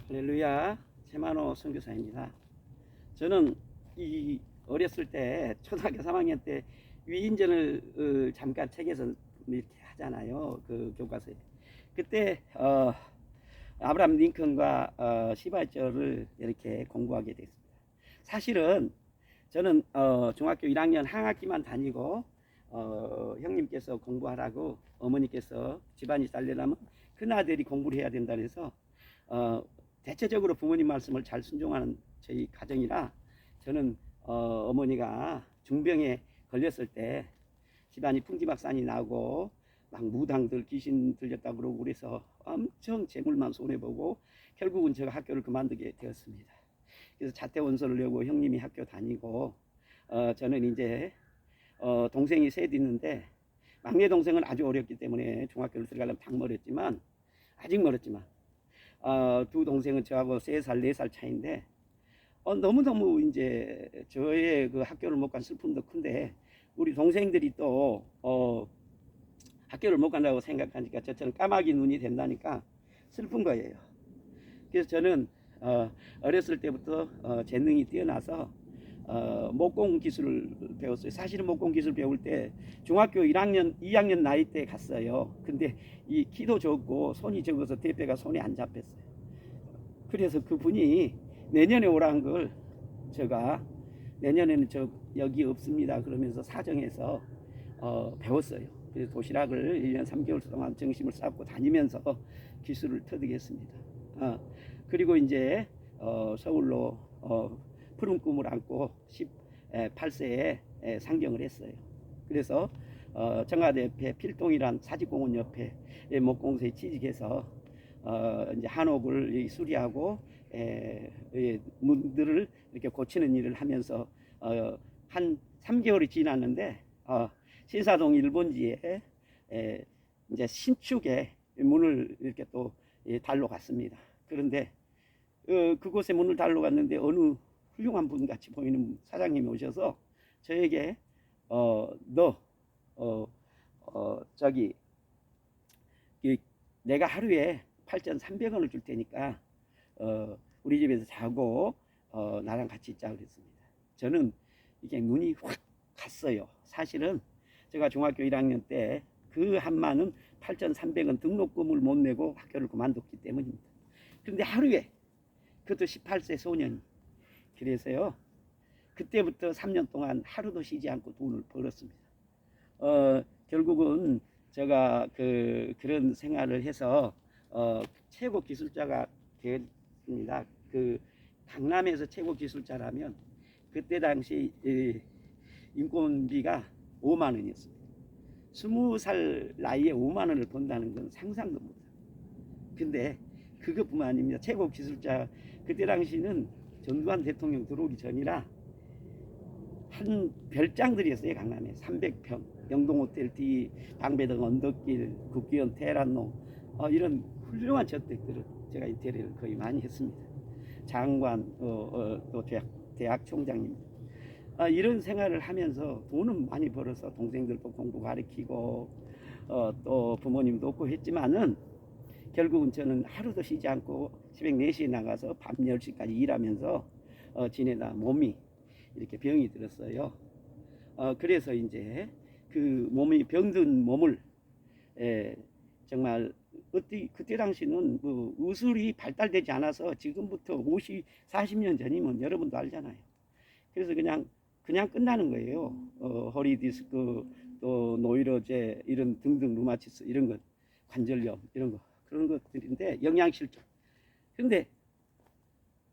할렐루야, 최만호 선교사입니다. 저는 어렸을 때 초등학교 3학년 때 위인전을 잠깐 책에서 이렇게 하잖아요. 그 교과서에. 그때 아브라함 링컨과 시발절을 이렇게 공부하게 됐습니다. 사실은 저는 중학교 1학년 한 학기만 다니고 형님께서 공부하라고 어머니께서 집안이 살려면 큰아들이 공부를 해야 된다 해서 대체적으로 부모님 말씀을 잘 순종하는 저희 가정이라 저는 어머니가 중병에 걸렸을 때 집안이 풍지박산이 나고 막 무당들 귀신 들렸다고 그러고 그래서 엄청 재물만 손해보고 결국은 제가 학교를 그만두게 되었습니다. 그래서 자퇴원서를 내고 형님이 학교 다니고 저는 이제 동생이 셋 있는데 막내 동생은 아주 어렸기 때문에 중학교를 들어가려면 딱 멀었지만 아직 멀었지만 두 동생은 저하고 3살 4살 차이인데 너무너무 이제 저의 그 학교를 못 간 슬픔도 큰데 우리 동생들이 또 학교를 못 간다고 생각하니까 저처럼 까마귀 눈이 된다니까 슬픈 거예요. 그래서 저는 어렸을 때부터 재능이 뛰어나서 목공 기술을 배웠어요. 사실은 목공 기술 배울 때 중학교 1학년 2학년 나이 때 갔어요. 근데 이 키도 적고 손이 적어서 대패가 손에 안 잡혔어요. 그래서 그분이 내년에 오라는 걸 제가 내년에는 저 여기 없습니다 그러면서 사정해서 배웠어요. 그래서 도시락을 1년 3개월 동안 정심을 쌓고 다니면서 기술을 터득했습니다. 그리고 이제 서울로 푸른 꿈을 안고 18세에 상경을 했어요. 그래서 청와대 옆에 필동이란 사직공원 옆에 목공소에 취직해서 이제 한옥을 수리하고 문들을 이렇게 고치는 일을 하면서 한 3개월이 지났는데 신사동 일본지에 이제 신축의 문을 이렇게 또 달러 갔습니다. 그런데 그곳에 문을 달러 갔는데 어느 훌륭한 분 같이 보이는 사장님이 오셔서 저에게 저기 내가 하루에 8,300원을 줄 테니까 우리 집에서 자고 나랑 같이 있자 그랬습니다. 저는 이게 눈이 확 갔어요. 사실은 제가 중학교 1학년 때 그 한마는 8,300원 등록금을 못 내고 학교를 그만뒀기 때문입니다. 그런데 하루에 그것도 18세 소년이 그래서요 그때부터 3년 동안 하루도 쉬지 않고 돈을 벌었습니다. 결국은 제가 그런 생활을 해서 최고 기술자가 되었습니다. 그 강남에서 최고 기술자라면 그때 당시 인건비가 5만 원이었습니다. 20살 나이에 5만 원을 번다는 건 상상도 못해요. 근데 그것뿐만 아닙니다. 최고 기술자 그때 당시는 전두환 대통령 들어오기 전이라 한 별장들이었어요. 강남에 300평 영동호텔 뒤 방배동 언덕길 국기원 테란로 이런 훌륭한 저택들을 제가 인테리어를 거의 많이 했습니다. 장관 또 대학 총장입니다. 이런 생활을 하면서 돈은 많이 벌어서 동생들 공부 가르치고 또 부모님도 없고 했지만은 결국은 저는 하루도 쉬지 않고 새벽 4시에 나가서 밤 10시까지 일하면서 지내다 몸이 이렇게 병이 들었어요. 그래서 이제 그 몸이 병든 몸을 정말 그때 당시는 뭐 의술이 발달되지 않아서 지금부터 40년 전이면 여러분도 알잖아요. 그래서 그냥 끝나는 거예요. 허리 디스크 또 노이로제 이런 등등 루마티스 이런 것 관절염 이런 거 그런 것들인데 영양실조. 그런데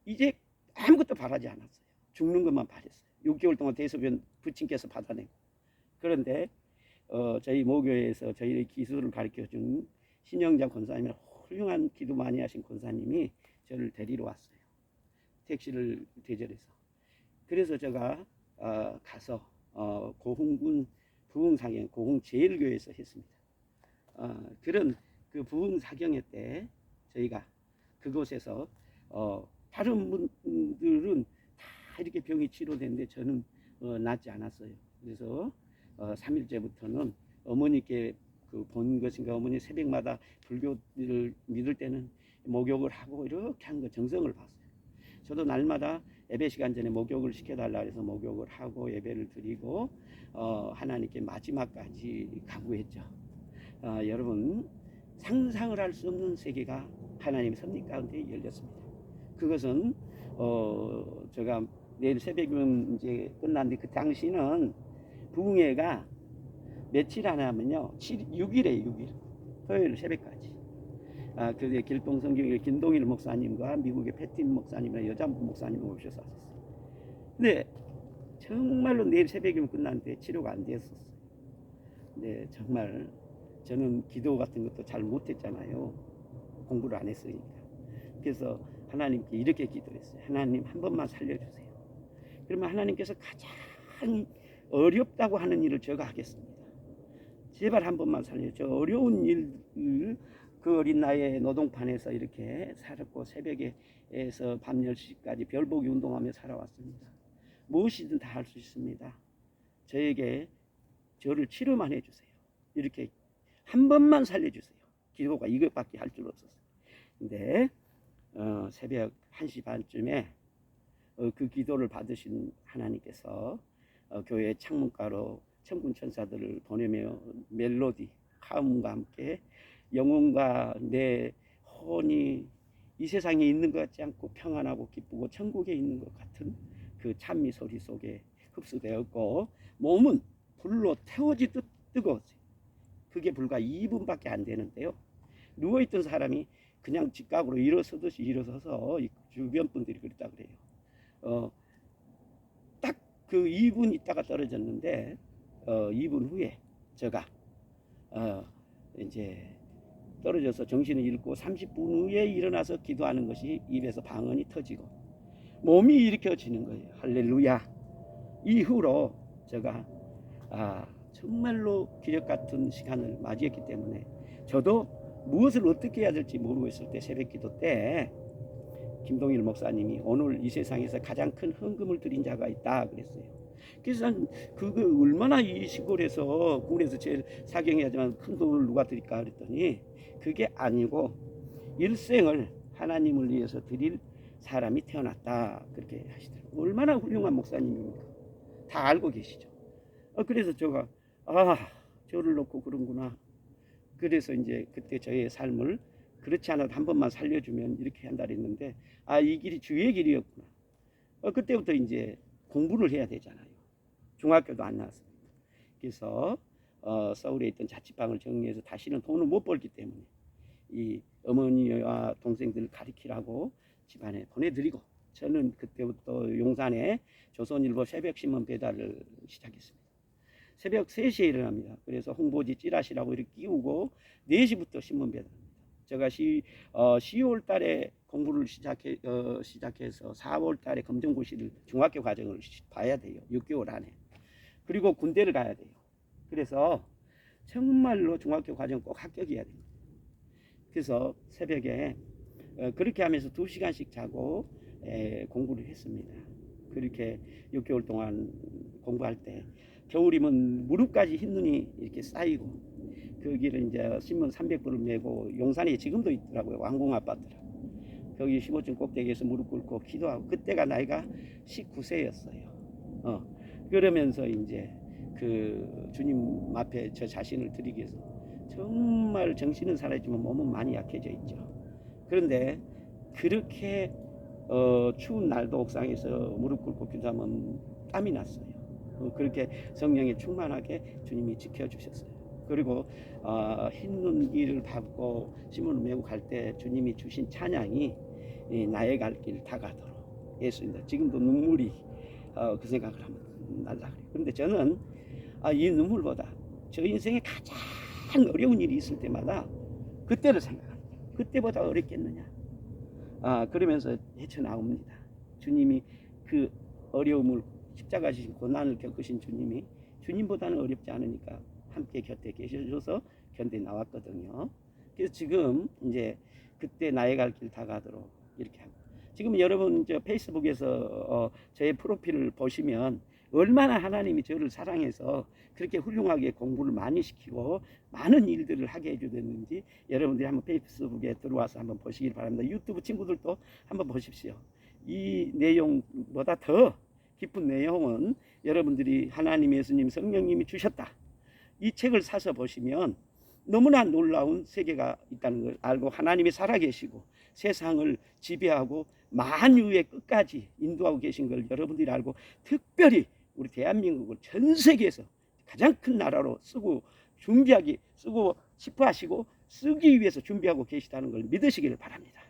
이제 아무것도 바라지 않았어요. 죽는 것만 바랬어요. 6개월 동안 대소변 부친께서 받아내고. 그런데 저희 모교에서 저희 기술을 가르쳐준 신영장 권사님이랑 훌륭한 기도 많이 하신 권사님이 저를 데리러 왔어요. 택시를 대절해서. 그래서 제가 가서 고흥군 부흥사경 고흥제일교회에서 했습니다. 그런 그 부흥사경회 때 저희가 그곳에서 다른 분들은 다 이렇게 병이 치료되는데 저는 낫지 않았어요. 그래서 3일째부터는 어머니께 본 것인가 어머니 새벽마다 불교를 믿을 때는 목욕을 하고 이렇게 한 거 정성을 봤어요. 저도 날마다 예배 시간 전에 목욕을 시켜달라 해서 목욕을 하고 예배를 드리고 하나님께 마지막까지 간구했죠. 여러분 상상을 할 수 없는 세계가 하나님의 섭리 가운데 열렸습니다. 그것은 제가 내일 새벽이면 이제 끝났는데 그 당시는 부흥회가 며칠 하냐면요 6일에 6일 토요일 새벽까지. 그게 길동성경의 김동일 목사님과 미국의 패틴 목사님이나 여자 목사님을 오셔서 하셨어요. 근데 정말로 내일 새벽이면 끝났는데 치료가 안 됐었어요. 네, 정말 저는 기도 같은 것도 잘 못했잖아요. 공부를 안 했으니까. 그래서 하나님께 이렇게 기도했어요. 하나님 한 번만 살려주세요. 그러면 하나님께서 가장 어렵다고 하는 일을 제가 하겠습니다. 제발 한 번만 살려줘. 어려운 일을 그 어린 나이에 노동판에서 이렇게 살았고 새벽에서 밤 10시까지 별보기 운동하며 살아왔습니다. 무엇이든 다 할 수 있습니다. 저에게 저를 치료만 해주세요. 이렇게 한 번만 살려주세요. 기도가 이것밖에 할 줄 없었어요. 근데 새벽 1시 반쯤에 그 기도를 받으신 하나님께서 교회 창문가로 천군 천사들을 보내며 멜로디, 화음과 함께 영혼과 내 혼이 이 세상에 있는 것 같지 않고 평안하고 기쁘고 천국에 있는 것 같은 그 찬미 소리 속에 흡수되었고 몸은 불로 태워지듯 뜨거웠어요. 그게 불과 2분밖에 안 되는데요. 누워있던 사람이 그냥 직각으로 일어서듯이 일어서서 주변 분들이 그랬다 그래요. 딱 그 2분 있다가 떨어졌는데 2분 후에 제가 이제 떨어져서 정신을 잃고 30분 후에 일어나서 기도하는 것이 입에서 방언이 터지고 몸이 일으켜지는 거예요. 할렐루야. 이후로 제가 정말로 기적 같은 시간을 맞이했기 때문에 저도 무엇을 어떻게 해야 될지 모르고 있을 때 새벽 기도 때 김동일 목사님이 오늘 이 세상에서 가장 큰 헌금을 드린 자가 있다 그랬어요. 그래서 그거 얼마나 이 시골에서 군에서 제일 사경해야지만 큰 돈을 누가 드릴까 그랬더니 그게 아니고 일생을 하나님을 위해서 드릴 사람이 태어났다 그렇게 하시더라고요. 얼마나 훌륭한 목사님입니까? 다 알고 계시죠. 그래서 제가 저를 놓고 그런구나. 그래서 이제 그때 저의 삶을 그렇지 않아도 한 번만 살려주면 이렇게 한다 그랬는데 이 길이 주의 길이었구나. 그때부터 이제 공부를 해야 되잖아요. 중학교도 안 나왔습니다. 그래서 서울에 있던 자취방을 정리해서 다시는 돈을 못 벌기 때문에 이 어머니와 동생들을 가르치라고 집안에 보내드리고 저는 그때부터 용산에 조선일보 새벽신문 배달을 시작했습니다. 새벽 3시에 일어납니다. 그래서 홍보지 찌라시라고 이렇게 끼우고 4시부터 신문 배달합니다. 제가 10월 달에 공부를 시작해서 4월 달에 검정고시를 중학교 과정을 봐야 돼요. 6개월 안에. 그리고 군대를 가야 돼요. 그래서 정말로 중학교 과정 꼭 합격해야 됩니다. 그래서 새벽에 그렇게 하면서 2시간씩 자고 공부를 했습니다. 그렇게 6개월 동안 공부할 때 겨울이면 무릎까지 흰눈이 이렇게 쌓이고 거기를 이제 신문 300부를 메고 용산에 지금도 있더라고요. 왕궁 아파트라고. 거기 15층 꼭대기에서 무릎 꿇고 기도하고 그때가 나이가 19세였어요. 그러면서 이제 그 주님 앞에 저 자신을 드리기 위해서 정말 정신은 살아있지만 몸은 많이 약해져 있죠. 그런데 그렇게 추운 날도 옥상에서 무릎 꿇고 기도하면 땀이 났어요. 그렇게 성령에 충만하게 주님이 지켜주셨어요. 그리고 흰눈길을 밟고 신문을 메고 갈 때 주님이 주신 찬양이 나의 갈 길 다가도록 예수입니다. 지금도 눈물이 그 생각을 하면 날라 그래요. 그런데 저는 이 눈물보다 저 인생에 가장 어려운 일이 있을 때마다 그때를 생각합니다. 그때보다 어렵겠느냐. 그러면서 헤쳐나옵니다. 주님이 그 어려움을 십자가 지신 고난을 겪으신 주님이 주님보다는 어렵지 않으니까 함께 곁에 계셔줘서 견뎌 나왔거든요. 그래서 지금 이제 그때 나의 갈 길 다가도록 이렇게 하고 지금 여러분 저 페이스북에서 저의 프로필을 보시면 얼마나 하나님이 저를 사랑해서 그렇게 훌륭하게 공부를 많이 시키고 많은 일들을 하게 해주셨는지 여러분들이 한번 페이스북에 들어와서 한번 보시길 바랍니다. 유튜브 친구들도 한번 보십시오. 이 내용보다 더 깊은 내용은 여러분들이 하나님, 예수님, 성령님이 주셨다. 이 책을 사서 보시면 너무나 놀라운 세계가 있다는 걸 알고 하나님이 살아계시고 세상을 지배하고 만유의 끝까지 인도하고 계신 걸 여러분들이 알고 특별히 우리 대한민국을 전 세계에서 가장 큰 나라로 쓰고 싶어 하시고 쓰기 위해서 준비하고 계시다는 걸 믿으시기를 바랍니다.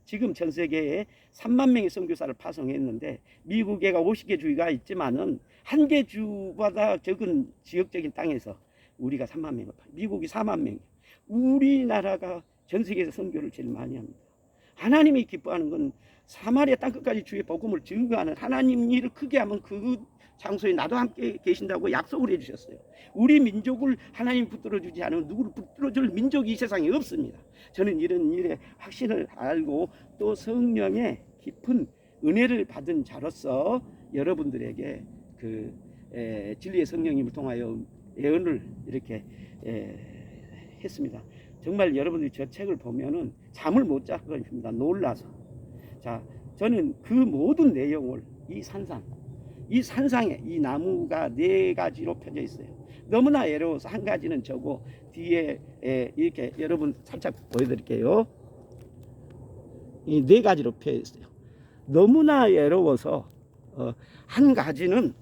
지금 전 세계에 3만 명의 선교사를 파송했는데 미국에가 50개 주가 있지만은 한 개 주보다 적은 지역적인 땅에서 우리가 3만 명, 미국이 4만 명, 우리나라가 전 세계에서 선교를 제일 많이 합니다. 하나님이 기뻐하는 건 사마리아 땅끝까지 주의 복음을 증거하는 하나님 일을 크게 하면 그 장소에 나도 함께 계신다고 약속을 해주셨어요. 우리 민족을 하나님 붙들어주지 않으면 누구를 붙들어줄 민족이 이 세상에 없습니다. 저는 이런 일에 확신을 알고 또 성령의 깊은 은혜를 받은 자로서 여러분들에게 그 진리의 성령님을 통하여 예언을 이렇게 했습니다. 정말 여러분들이 저 책을 보면은 잠을 못 잘 것입니다. 놀라서. 자, 저는 그 모든 내용을 이 산상에 이 나무가 4가지로 펴져 있어요. 너무나 애로워서 한 가지는 저고 뒤에 이렇게 여러분 살짝 보여드릴게요. 이 4가지로 펴져 있어요. 너무나 애로워서 한 가지는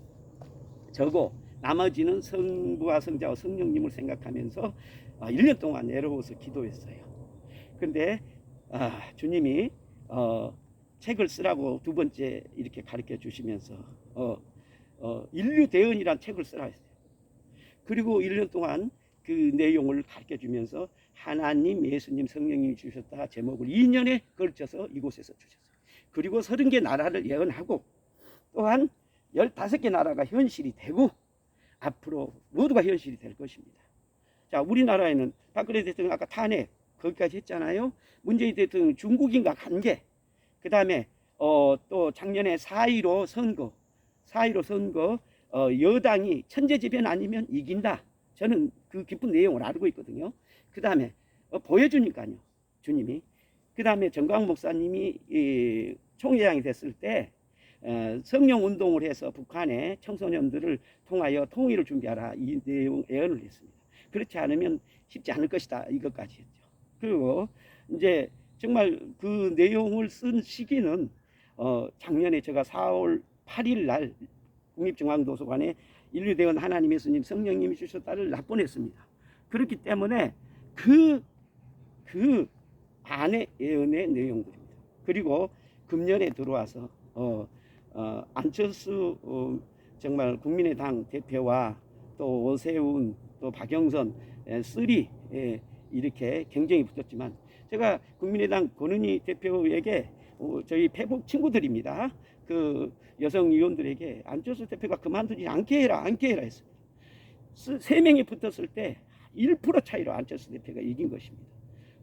저고 나머지는 성부와 성자와 성령님을 생각하면서 1년 동안 애로워서 기도했어요. 근데 주님이 책을 쓰라고 2번째 이렇게 가르쳐 주시면서 인류 대언이란 책을 쓰라 했어요. 그리고 1년 동안 그 내용을 가르쳐 주면서 하나님, 예수님, 성령님이 주셨다 제목을 2년에 걸쳐서 이곳에서 주셨어요. 그리고 30개 나라를 예언하고 또한 15개 나라가 현실이 되고 앞으로 모두가 현실이 될 것입니다. 자, 우리나라에는 박근혜 대통령 아까 탄핵 거기까지 했잖아요. 문재인 대통령 중국인과 관계, 그 다음에 또 작년에 4.15 선거 여당이 천재지변 아니면 이긴다. 저는 그 깊은 내용을 알고 있거든요. 그 다음에 보여주니까요, 주님이. 그 다음에 정광 목사님이 총회장이 됐을 때 성령 운동을 해서 북한의 청소년들을 통하여 통일을 준비하라 이 내용 예언을 했습니다. 그렇지 않으면 쉽지 않을 것이다 이것까지 했죠. 그리고 이제 정말 그 내용을 쓴 시기는 작년에 제가 4월 8일 날 국립중앙도서관에 인류대원 하나님, 예수님, 성령님이 주셨다를 납본했습니다. 그렇기 때문에 그 안에 예언의 내용들입니다. 그리고 금년에 들어와서 안철수 정말 국민의당 대표와 또 오세훈 또 박영선 쓰리 이렇게 경쟁이 붙었지만 제가 국민의당 권은희 대표에게 저희 페북 친구들입니다. 그 여성 의원들에게 안철수 대표가 그만두지 않게 해라 했습니다. 3명이 붙었을 때 1% 차이로 안철수 대표가 이긴 것입니다.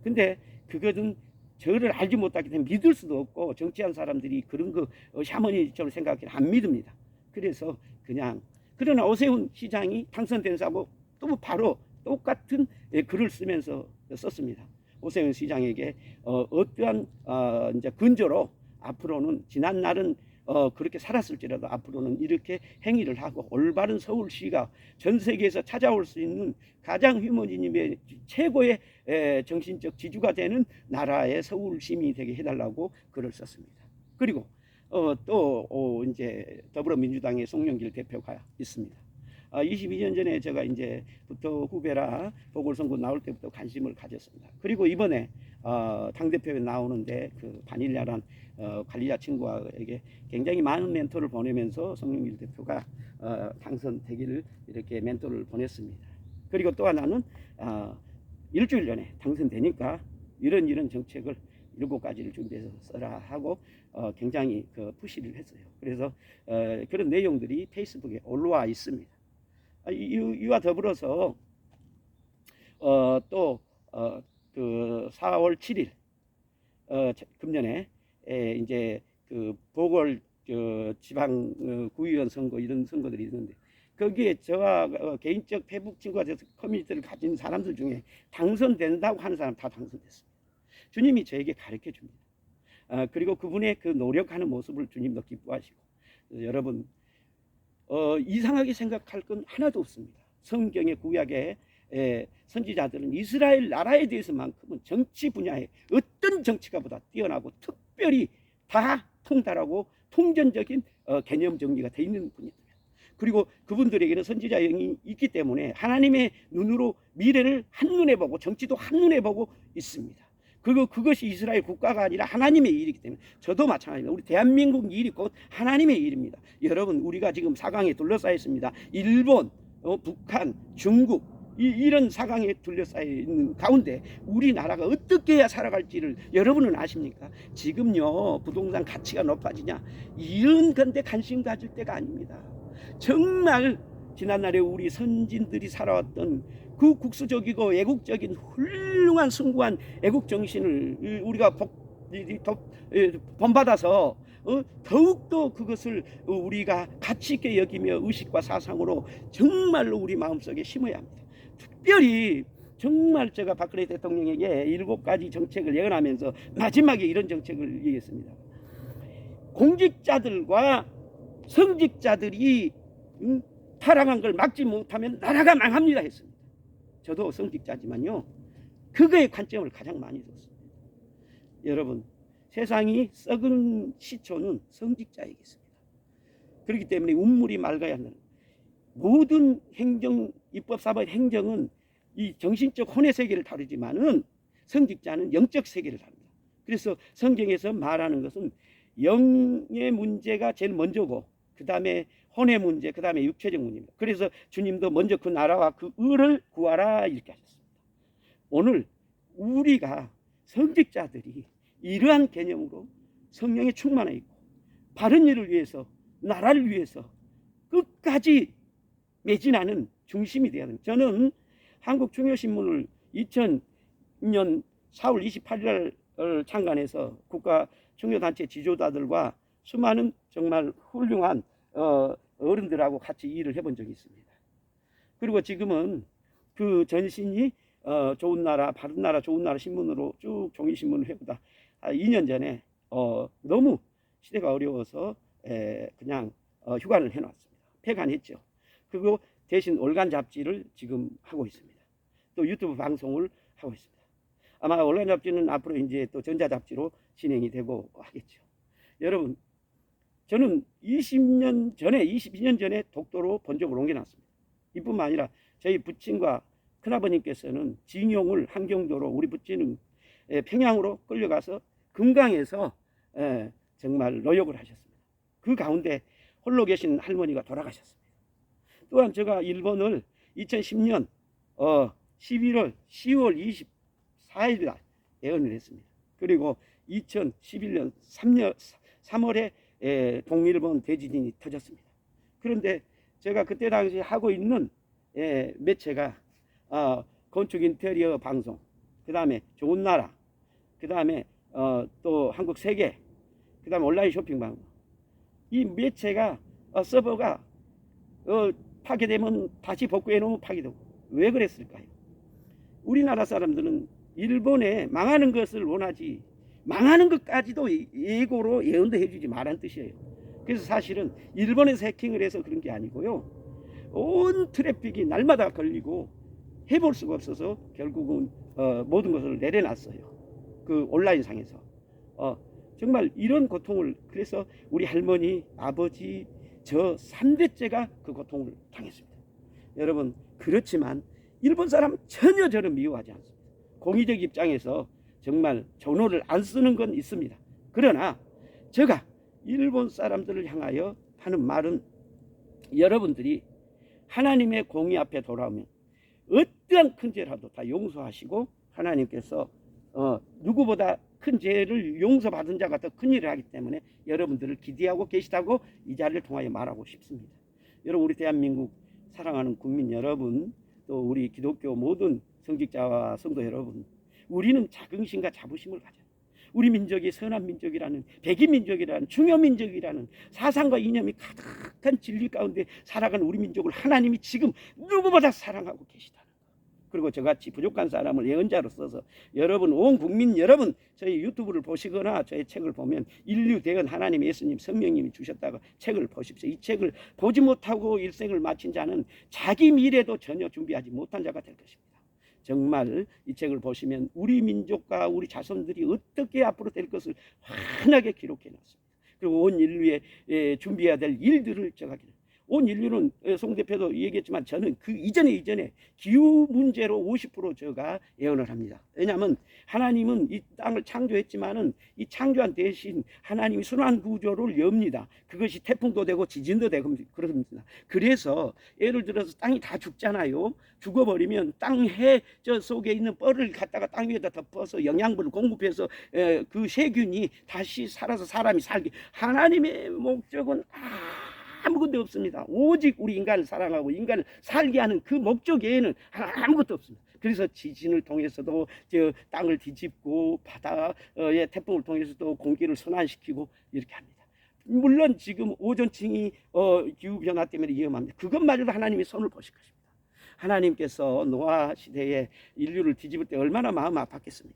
근데 그것은 저를 알지 못하기 때문에 믿을 수도 없고 정치한 사람들이 그런 거 샤머니즘으로 생각해 안 믿습니다. 그래서 그냥 그러나 오세훈 시장이 당선된 사고 또 바로 똑같은 글을 쓰면서 썼습니다. 오세훈 시장에게 어떠한 이제 근저로 앞으로는 지난 날은 그렇게 살았을지라도 앞으로는 이렇게 행위를 하고 올바른 서울시가 전 세계에서 찾아올 수 있는 가장 휴머니즘의 최고의 정신적 지주가 되는 나라의 서울시민이 되게 해달라고 글을 썼습니다. 그리고 또 이제 더불어민주당의 송영길 대표가 있습니다. 22년 전에 제가 이제부터 후배라 보궐선거 나올 때부터 관심을 가졌습니다. 그리고 이번에 당대표에 나오는데 그 바닐라란 관리자 친구에게 굉장히 많은 멘토를 보내면서 송영길 대표가 당선되기를 이렇게 멘토를 보냈습니다. 그리고 또 하나는 일주일 전에 당선되니까 이런 정책을 7가지를 준비해서 써라 하고 굉장히 그 푸시를 했어요. 그래서 그런 내용들이 페이스북에 올라와 있습니다. 이와 더불어서 또 그 4월 7일 금년에 이제 그 보궐 지방 구의원 선거 이런 선거들이 있는데 거기에 저와 개인적 페북 친구가 돼서 커뮤니티를 가진 사람들 중에 당선된다고 하는 사람 다 당선됐습니다. 주님이 저에게 가르쳐 줍니다. 그리고 그분의 그 노력하는 모습을 주님도 기뻐하시고 여러분 이상하게 생각할 건 하나도 없습니다. 성경의 구약의 선지자들은 이스라엘 나라에 대해서만큼은 정치 분야에 어떤 정치가보다 뛰어나고 특별히 다 통달하고 통전적인 개념 정리가 돼 있는 분입니다. 그리고 그분들에게는 선지자 영이 있기 때문에 하나님의 눈으로 미래를 한눈에 보고 정치도 한눈에 보고 있습니다. 그리고 그것이 이스라엘 국가가 아니라 하나님의 일이기 때문에 저도 마찬가지입니다. 우리 대한민국 일이 곧 하나님의 일입니다. 여러분 우리가 지금 사강에 둘러싸여 있습니다. 일본, 북한, 중국 이런 사강에 둘러싸여 있는 가운데 우리나라가 어떻게 해야 살아갈지를 여러분은 아십니까? 지금요 부동산 가치가 높아지냐 이런 건데 관심 가질 때가 아닙니다. 정말 지난날에 우리 선진들이 살아왔던 그 국수적이고 애국적인 훌륭한 숭고한 애국 정신을 우리가 본받아서 더욱더 그것을 우리가 가치 있게 여기며 의식과 사상으로 정말로 우리 마음속에 심어야 합니다. 특별히 정말 제가 박근혜 대통령에게 7가지 정책을 예언하면서 마지막에 이런 정책을 얘기했습니다. 공직자들과 성직자들이 타락한 걸 막지 못하면 나라가 망합니다 했습니다. 저도 성직자지만요 그거의 관점을 가장 많이 뒀습니다. 여러분 세상이 썩은 시초는 성직자에게 있습니다. 그렇기 때문에 운물이 맑아야 한다는 모든 행정, 입법, 사법, 행정은 이 정신적 혼의 세계를 다루지만은 성직자는 영적 세계를 다룹니다. 그래서 성경에서 말하는 것은 영의 문제가 제일 먼저고 그 다음에 혼의 문제, 그 다음에 육체적 문제입니다. 그래서 주님도 먼저 그 나라와 그 의를 구하라 이렇게 하셨습니다. 오늘 우리가 성직자들이 이러한 개념으로 성령에 충만해 있고 바른 일을 위해서 나라를 위해서 끝까지 매진하는 중심이 되어야 됩니다. 저는 한국중요신문을 2000년 4월 28일 날 창간해서 국가중요단체 지도자들과 수많은 정말 훌륭한 어른들하고 같이 일을 해본 적이 있습니다. 그리고 지금은 그 전신이 좋은 나라, 바른 나라, 좋은 나라 신문으로 쭉 종이신문을 해보다 2년 전에 너무 시대가 어려워서 그냥 휴관을 해놨습니다. 폐간했죠. 그리고 대신 월간 잡지를 지금 하고 있습니다. 또 유튜브 방송을 하고 있습니다. 아마 월간 잡지는 앞으로 이제 또 전자 잡지로 진행이 되고 하겠죠. 여러분, 저는 22년 전에 독도로 본적을 옮겨놨습니다. 이뿐만 아니라 저희 부친과 큰아버님께서는 징용을 한경도로 우리 부친은 평양으로 끌려가서 금강에서 정말 노역을 하셨습니다. 그 가운데 홀로 계신 할머니가 돌아가셨습니다. 또한 제가 일본을 2010년 10월 24일 날 예언을 했습니다. 그리고 2011년 3월에 동일본 대지진이 터졌습니다. 그런데 제가 그때 당시 하고 있는 매체가 건축 인테리어 방송, 그 다음에 좋은 나라, 그 다음에 또 한국 세계, 그 다음에 온라인 쇼핑 방송. 이 매체가 서버가 파괴되면 다시 복구해 놓으면 파괴되고. 왜 그랬을까요? 우리나라 사람들은 일본에 망하는 것을 원하지 망하는 것까지도 예고로 예언도 해주지 말란 뜻이에요. 그래서 사실은 일본에서 해킹을 해서 그런 게 아니고요, 온 트래픽이 날마다 걸리고 해볼 수가 없어서 결국은 모든 것을 내려놨어요. 그 온라인상에서 정말 이런 고통을, 그래서 우리 할머니, 아버지, 저 3대째가 그 고통을 당했습니다. 여러분, 그렇지만 일본 사람 전혀 저를 미워하지 않습니다. 공의적 입장에서 정말 전호를 안 쓰는 건 있습니다. 그러나 제가 일본 사람들을 향하여 하는 말은, 여러분들이 하나님의 공의 앞에 돌아오면 어떠한 큰 죄라도 다 용서하시고, 하나님께서 누구보다 큰 죄를 용서받은 자가 더 큰 일을 하기 때문에 여러분들을 기대하고 계시다고 이 자리를 통하여 말하고 싶습니다. 여러분, 우리 대한민국 사랑하는 국민 여러분, 또 우리 기독교 모든 성직자와 성도 여러분, 우리는 자긍심과 자부심을 가져요. 우리 민족이 선한 민족이라는, 백인 민족이라는, 중요 민족이라는 사상과 이념이 가득한 진리 가운데 살아가는 우리 민족을 하나님이 지금 누구보다 사랑하고 계시다는 거. 그리고 저같이 부족한 사람을 예언자로 써서 여러분, 온 국민 여러분, 저희 유튜브를 보시거나 저희 책을 보면 인류 대언 하나님, 예수님, 성령님이 주셨다고 책을 보십시오. 이 책을 보지 못하고 일생을 마친 자는 자기 미래도 전혀 준비하지 못한 자가 될 것입니다. 정말 이 책을 보시면 우리 민족과 우리 자손들이 어떻게 앞으로 될 것을 환하게 기록해 놨습니다. 그리고 온 인류에 준비해야 될 일들을 제가 온 인류는, 송 대표도 얘기했지만 저는 그 이전에 기후 문제로 50% 제가 예언을 합니다. 왜냐하면 하나님은 이 땅을 창조했지만은 이 창조한 대신 하나님이 순환 구조를 엽니다. 그것이 태풍도 되고 지진도 되고 그렇습니다. 그래서 예를 들어서 땅이 다 죽잖아요. 죽어버리면 땅해 저 속에 있는 뻘을 갖다가 땅 위에다 덮어서 영양분을 공급해서 그 세균이 다시 살아서 사람이 살게. 하나님의 목적은 아무것도 없습니다. 오직 우리 인간을 사랑하고 인간을 살게 하는 그 목적 외에는 아무것도 없습니다. 그래서 지진을 통해서도 저 땅을 뒤집고 바다의 태풍을 통해서도 공기를 순환시키고 이렇게 합니다. 물론 지금 오존층이 기후변화 때문에 위험합니다. 그것마저도 하나님이 손을 보실 것입니다. 하나님께서 노아 시대에 인류를 뒤집을 때 얼마나 마음 아팠겠습니까?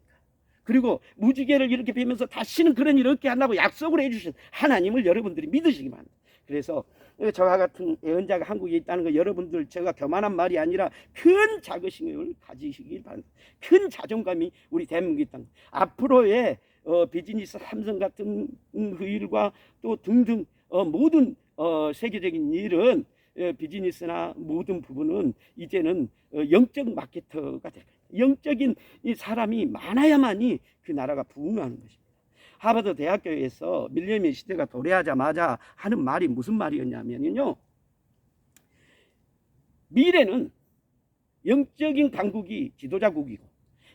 그리고 무지개를 이렇게 베면서 다시는 그런 일 없게 하려고 약속을 해주신 하나님을 여러분들이 믿으시기 바랍니다. 그래서 저와 같은 예언자가 한국에 있다는 거, 여러분들 제가 교만한 말이 아니라 큰 자긍심을 가지시길 바랍니다. 큰 자존감이 우리 대한민국에 있다는 거. 앞으로의 비즈니스 삼성 같은 그 일과 또 등등 모든 세계적인 일은 비즈니스나 모든 부분은 이제는 영적 마케터가 될 거예요. 영적인 이 사람이 많아야만이 그 나라가 부흥하는 것입니다. 하버드 대학교에서 밀레니엄 시대가 도래하자마자 하는 말이 무슨 말이었냐면요, 미래는 영적인 강국이 지도자국이고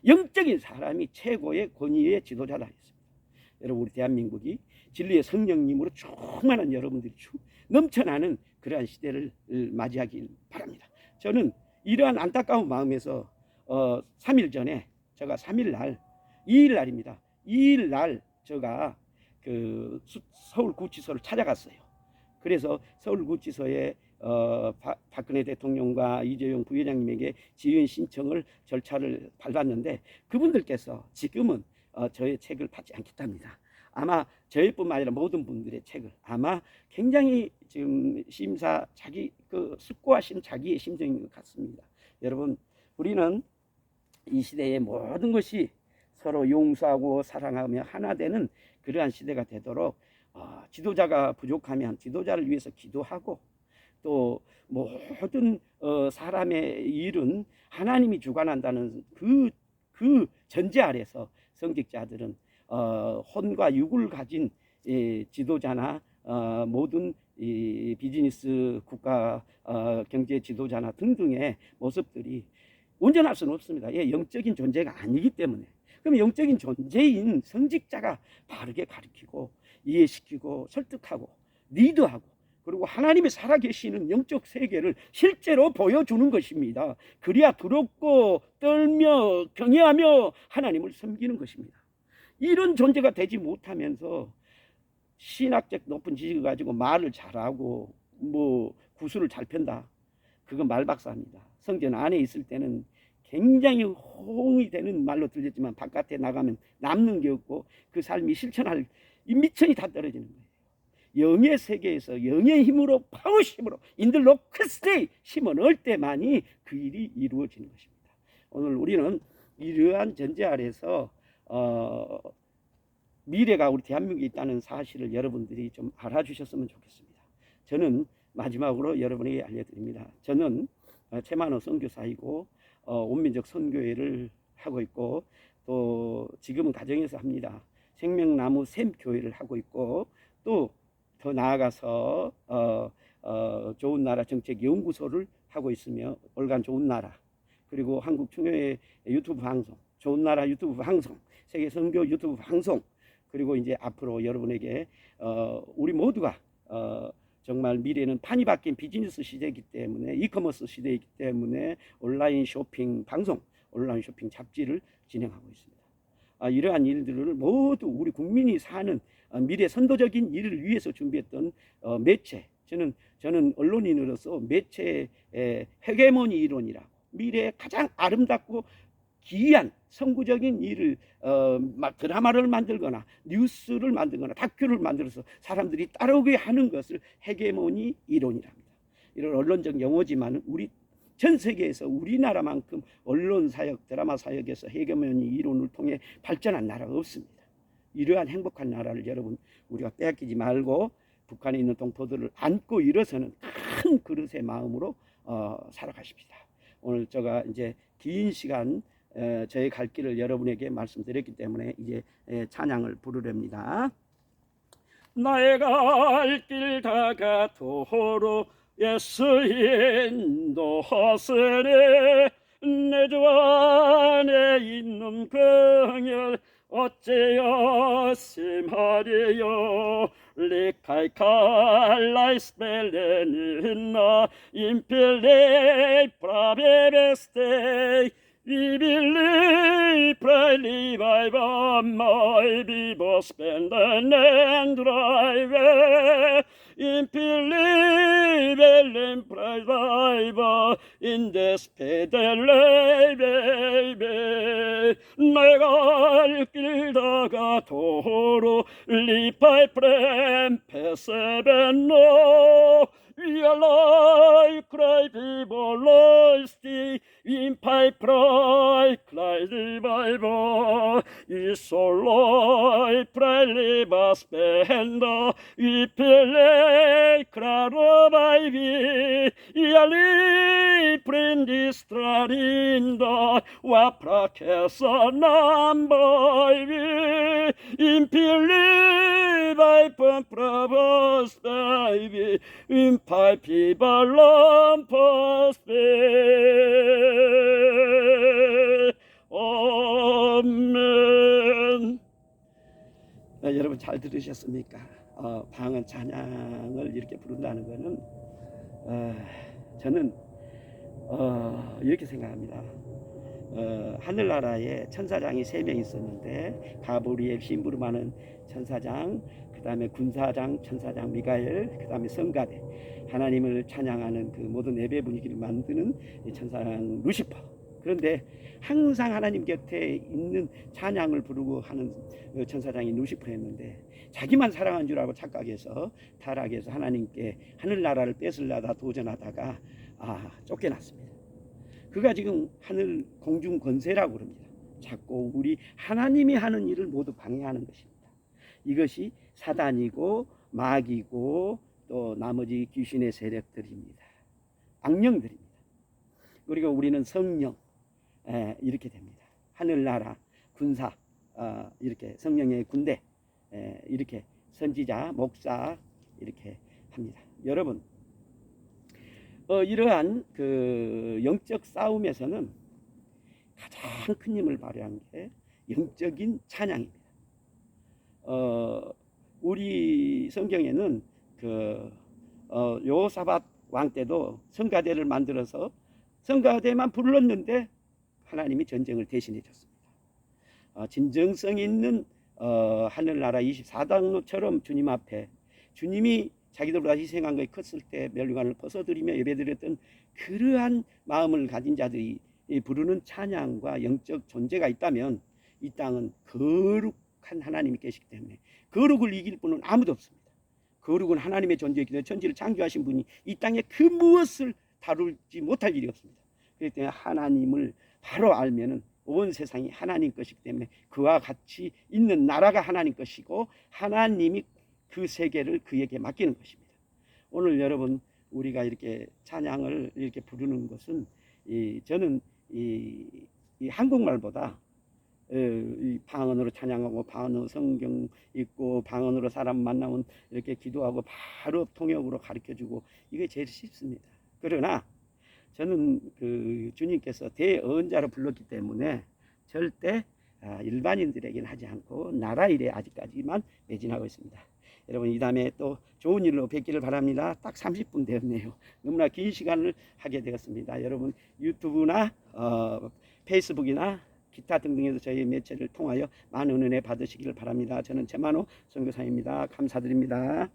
영적인 사람이 최고의 권위의 지도자다 했습니다. 여러분, 우리 대한민국이 진리의 성령님으로 충만한 여러분들이 넘쳐나는 그러한 시대를 맞이하길 바랍니다. 저는 이러한 안타까운 마음에서 3일 전에 제가 3일 날, 2일 날입니다. 2일 날 제가 그 서울구치소를 찾아갔어요. 그래서 서울구치소에 박근혜 대통령과 이재용 부회장님에게 지원 신청을 절차를 밟았는데 그분들께서 지금은 저의 책을 받지 않겠답니다. 아마 저희뿐만 아니라 모든 분들의 책을 아마 굉장히 지금 자기 숙고하신 자기의 심정인 것 같습니다. 여러분, 우리는 이 시대의 모든 것이 서로 용서하고 사랑하며 하나 되는 그러한 시대가 되도록 지도자가 부족하면 지도자를 위해서 기도하고, 또 모든 사람의 일은 하나님이 주관한다는 그 전제 아래서 성직자들은 혼과 육을 가진 지도자나 모든 비즈니스 국가 경제 지도자나 등등의 모습들이 온전할 수는 없습니다. 영적인 존재가 아니기 때문에. 그럼 영적인 존재인 성직자가 바르게 가르치고 이해시키고 설득하고 리드하고, 그리고 하나님이 살아계시는 영적 세계를 실제로 보여주는 것입니다. 그래야 두렵고 떨며 경외하며 하나님을 섬기는 것입니다. 이런 존재가 되지 못하면서 신학적 높은 지식을 가지고 말을 잘하고 구슬을 잘 편다, 그건 말박사입니다. 성전 안에 있을 때는 굉장히 호응이 되는 말로 들렸지만 바깥에 나가면 남는 게 없고 그 삶이 실천할 이 미천이 다 떨어지는 거예요. 영의 세계에서 영의 힘으로, 파워심으로 인들로 크스테이 힘을 넣을 때만이 그 일이 이루어지는 것입니다. 오늘 우리는 이러한 전제 아래서 미래가 우리 대한민국에 있다는 사실을 여러분들이 좀 알아주셨으면 좋겠습니다. 저는 마지막으로 여러분에게 알려드립니다. 저는 최만호 선교사이고 온민족 선교회를 하고 있고, 또 지금은 가정에서 합니다. 생명나무 샘교회를 하고 있고, 또 더 나아가서 좋은 나라 정책연구소를 하고 있으며 올간 좋은 나라, 그리고 한국충효회 유튜브 방송, 좋은 나라 유튜브 방송, 세계 선교 유튜브 방송, 그리고 이제 앞으로 여러분에게 우리 모두가 정말 미래는 판이 바뀐 비즈니스 시대이기 때문에, 이커머스 시대이기 때문에 온라인 쇼핑 방송, 온라인 쇼핑 잡지를 진행하고 있습니다. 이러한 일들을 모두 우리 국민이 사는 미래 선도적인 일을 위해서 준비했던 매체. 저는 언론인으로서 매체의 헤게모니 이론이라고, 미래의 가장 아름답고 기이한 선구적인 일을 막 드라마를 만들거나 뉴스를 만들거나 다큐를 만들어서 사람들이 따르게 하는 것을 헤게모니 이론이랍니다. 이런 언론적 용어지만 우리 전 세계에서 우리나라만큼 언론 사역, 드라마 사역에서 헤게모니 이론을 통해 발전한 나라가 없습니다. 이러한 행복한 나라를 여러분 우리가 빼앗기지 말고 북한에 있는 동포들을 안고 일어서는 큰 그릇의 마음으로 살아가십시다. 오늘 제가 이제 긴 시간 저의 갈 길을 여러분에게 말씀드렸기 때문에 이제 찬양을 부르렵니다. 나의 갈 길 다가도록 예수 인도하시네. 내 주 안에 있는 긍휼 어찌하심하리요. 리카이칼라이 스펠레니나 임필레 프라베베스테이 We believe, pray, revive, my people spend and drive. In believe, and pray, revive, in the speed baby. 내가 길 다가도록 리파이 프렘 페세벤노. We are like cry people loyalty in pipe cry revival is so life pray live spend we play cry revival yali print distrarinda wa prakesa number in believe I purpose baby in pipe ballam pospe. 아멘. 여러분 잘 들으셨습니까? 방언 찬양을 이렇게 부른다는 것은 저는 이렇게 생각합니다. 하늘나라에 천사장이 3명 있었는데 가브리엘 심부름하는 천사장, 그 다음에 군사장 천사장 미가엘, 그 다음에 성가대, 하나님을 찬양하는 그 모든 예배 분위기를 만드는 천사장 루시퍼. 그런데 항상 하나님 곁에 있는 찬양을 부르고 하는 천사장이 루시퍼였는데 자기만 사랑한 줄 알고 착각해서 타락해서 하나님께 하늘나라를 뺏으려다 도전하다가 쫓겨났습니다. 그가 지금 하늘 공중 권세라고 그럽니다. 자꾸 우리 하나님이 하는 일을 모두 방해하는 것입니다. 이것이 사단이고 마귀고 또 나머지 귀신의 세력들입니다. 악령들입니다. 그리고 우리는 성령, 이렇게 됩니다. 하늘나라, 군사, 이렇게 성령의 군대, 이렇게 선지자, 목사 이렇게 합니다. 여러분, 이러한 그 영적 싸움에서는 가장 큰 힘을 발휘한 게 영적인 찬양입니다. 우리 성경에는 그 여호사밧 왕 때도 성가대를 만들어서 성가대만 불렀는데 하나님이 전쟁을 대신해 줬습니다. 진정성 있는 하늘나라 24당로처럼 주님 앞에 주님이 자기들보다 희생한 것이 컸을 때 멸류관을 벗어드리며 예배드렸던 그러한 마음을 가진 자들이 부르는 찬양과 영적 존재가 있다면 이 땅은 거룩한 하나님이 계시기 때문에 거룩을 이길 분은 아무도 없습니다. 거룩은 하나님의 존재이기 때문에 천지를 창조하신 분이 이 땅에 그 무엇을 다루지 못할 일이 없습니다. 그렇기 때문에 하나님을 바로 알면은 온 세상이 하나님 것이기 때문에 그와 같이 있는 나라가 하나님 것이고 하나님이 그 세계를 그에게 맡기는 것입니다. 오늘 여러분 우리가 이렇게 찬양을 이렇게 부르는 것은 저는 이 한국말보다 이 방언으로 찬양하고 방언으로 성경 읽고 방언으로 사람 만나면 이렇게 기도하고 바로 통역으로 가르쳐주고 이게 제일 쉽습니다. 그러나 저는 그 주님께서 대언자로 불렀기 때문에 절대 일반인들에게는 하지 않고 나라 일에 아직까지만 매진하고 있습니다. 여러분 이 다음에 또 좋은 일로 뵙기를 바랍니다. 딱 30분 되었네요. 너무나 긴 시간을 하게 되었습니다. 여러분 유튜브나 페이스북이나 기타 등등에서 저희 매체를 통하여 많은 은혜 받으시기를 바랍니다. 저는 최만호 선교사입니다. 감사드립니다.